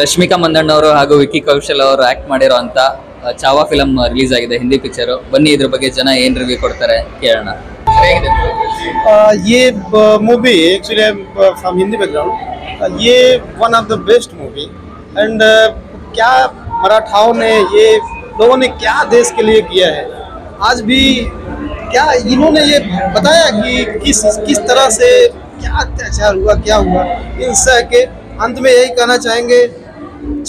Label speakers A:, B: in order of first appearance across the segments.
A: ರಶ್ಮಿಕಾ ಮಂದಣ್ಣ ಅವರು ಹಾಗೂ ವಿಕ್ಕಿ ಕೌಶಲ್ ಅವರು ಆಕ್ಟ್ ಮಾಡಿರುವಂತ ಚಾವಾ ಫಿಲಂ ರಿಲೀಸ್ ಆಗಿದೆ, ಹಿಂದಿ ಪಿಕ್ಚರ್. ಬನ್ನಿ ಇದ್ರ ಬಗ್ಗೆ ಜನ ಏನ್ ರಿವ್ಯೂ ಕೊಡ್ತಾರೆ ಕೇಳೋಣ.
B: ये movie actually from Hindi background, ये one of the best movie and क्या मराठाओं ने, ये लोगों ने क्या देश के लिए किया है. आज भी क्या इन्होंने ये बताया कि किस तरह से क्या अत्याचार हुआ, क्या हुआ. इन सब के अंत में यही कहना चाहेंगे,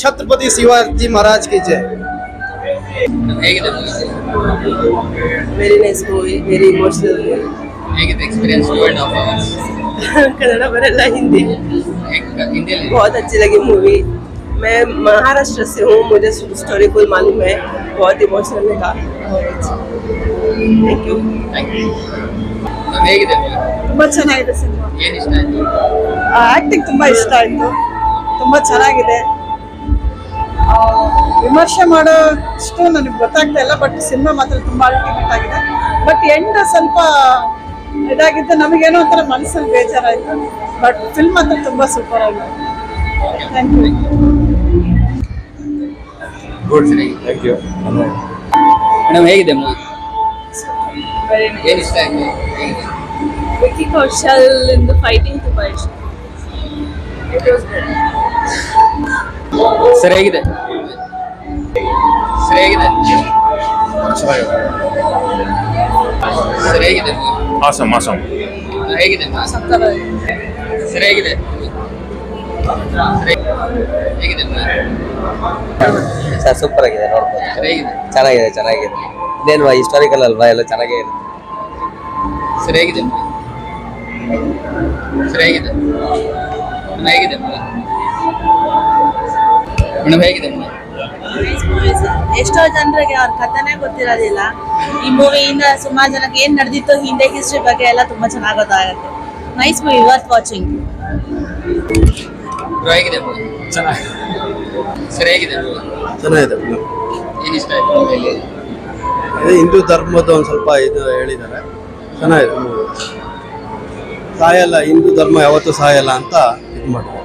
B: छत्रपति शिवाजी महाराज की जय.
C: Very nice movie, very emotional movie.
A: ಹೇಗಿದೆ एक्सपीरियंस 2.5 hours?
C: कन्नड़ बरला हिंदी
A: हिंदी
C: बहुत अच्छी लगी मूवी. मैं महाराष्ट्र से हूँ, मुझे स्टोरी फुल मालूम है. बहुत इमोशनल लगा. Thank you.
A: ಹೇಗಿದೆ
D: ತುಂಬಾ ಚೆನ್ನಾಗಿದೆ ಸಿನಿಮಾ.
A: ಏನು ಇಷ್ಟ ಆಯ್ತು?
D: ಆಕ್ಟಿಂಗ್ ತುಂಬಾ ಇಷ್ಟ ಆಯ್ತು, ತುಂಬಾ ಚೆನ್ನಾಗಿದೆ. ವಿಮರ್ಶೆ ಮಾಡೋಷ್ಟು ನನಗೆ ಗೊತ್ತಾಗ್ತಾ ಇಲ್ಲ, ಬಟ್ ಸಿನಿಮಾ ಮಾತ್ರ ತುಂಬಾ ಅಲ್ಟಿಮೇಟ್ ಆಗಿದೆ. ಬಟ್ ಎಂಡ್ ಸ್ವಲ್ಪ ಇದಾಗಿದ್ದು ನಮಗೇನೋ ಒಂಥರ ಮನಸ್ಸಲ್ಲಿ ಬೇಜಾರಾಯ್ತು. ಬಟ್ ಫಿಲ್ಮ್ ಮಾತ್ರ ತುಂಬಾ ಸೂಪರ್ ಆಗಿದೆ. Thank you.
A: Good, thank you. Madam ಹೇಗಿದೆ ಮೂವಿ? ಏನು ಇಷ್ಟ ಆಯ್ತು? ಹೇಗಿದೆ?
D: ವಿಕ್ಕಿ ಕೌಶಲ್ ಇಂದು ಫೈಟಿಂಗ್ ತುಂಬಾ ಇಷ್ಟ.
A: ಸರ್ ಹೇಗಿದೆ? ಸರ್ ಹೇಗಿದೆ? ಸರ್ ಹೇಗಿದೆ?
E: awesome
A: ಹೇಗಿದೆ? ಸರ್ ಹೇಗಿದೆ? ಹೇಗಿದೆ?
F: ಸರ್ ಸೂಪರ್ ಆಗಿದೆ, ನೋಡ್ಬೋದು.
A: ಸರ್ ಹೇಗಿದೆ?
F: ಚೆನ್ನಾಗಿದೆ. ಇದೇನು ಹಿಸ್ಟಾರಿಕಲ್ ಅಲ್ವಾ, ಎಲ್ಲ ಚೆನ್ನಾಗೇ ಇದೆ.
A: ಸರ್ ಹೇಗಿದೆ? ಸರ್ ಹೇಗಿದೆ? ಹೇಗಿದೆ ಮೇಡಮ್, ಹೇಗಿದೆ?
G: ಎಷ್ಟೋ ಜನರಿಗೆ ಅವ್ರ ಕಥೆನೇ ಗೊತ್ತಿರೋದಿಲ್ಲ. ಈ ಮೂವಿಯಿಂದ ಸುಮಾರು ಜನಕ್ಕೆ ಏನ್ ನಡೆದಿತ್ತು ಹಿಂದೆ ಹಿಸ್ಟ್ರಿ ಬಗ್ಗೆ ಎಲ್ಲ ತುಂಬಾ ಚೆನ್ನಾಗಿ ಗೊತ್ತಾಗುತ್ತೆ. Nice movie, worth watching.
A: ಹೇಗಿದೆ? ಸರ್ ಹೇಗಿದೆ?
B: ಚೆನ್ನಾಗಿದೆ.
A: ಏನು ಇಷ್ಟ ಆಯ್ತು?
B: ಹಿಂದೂ ಧರ್ಮದ ಒಂದು ಸ್ವಲ್ಪ ಇದು ಹೇಳಿದ್ದಾರೆ, ಚೆನ್ನಾಗಿದೆ. ಸಾಯಲ್ಲ, ಹಿಂದೂ ಧರ್ಮ ಯಾವತ್ತೂ ಸಾಯಲ್ಲ ಅಂತ ಇದು ಮಾಡ್ತಾರೆ.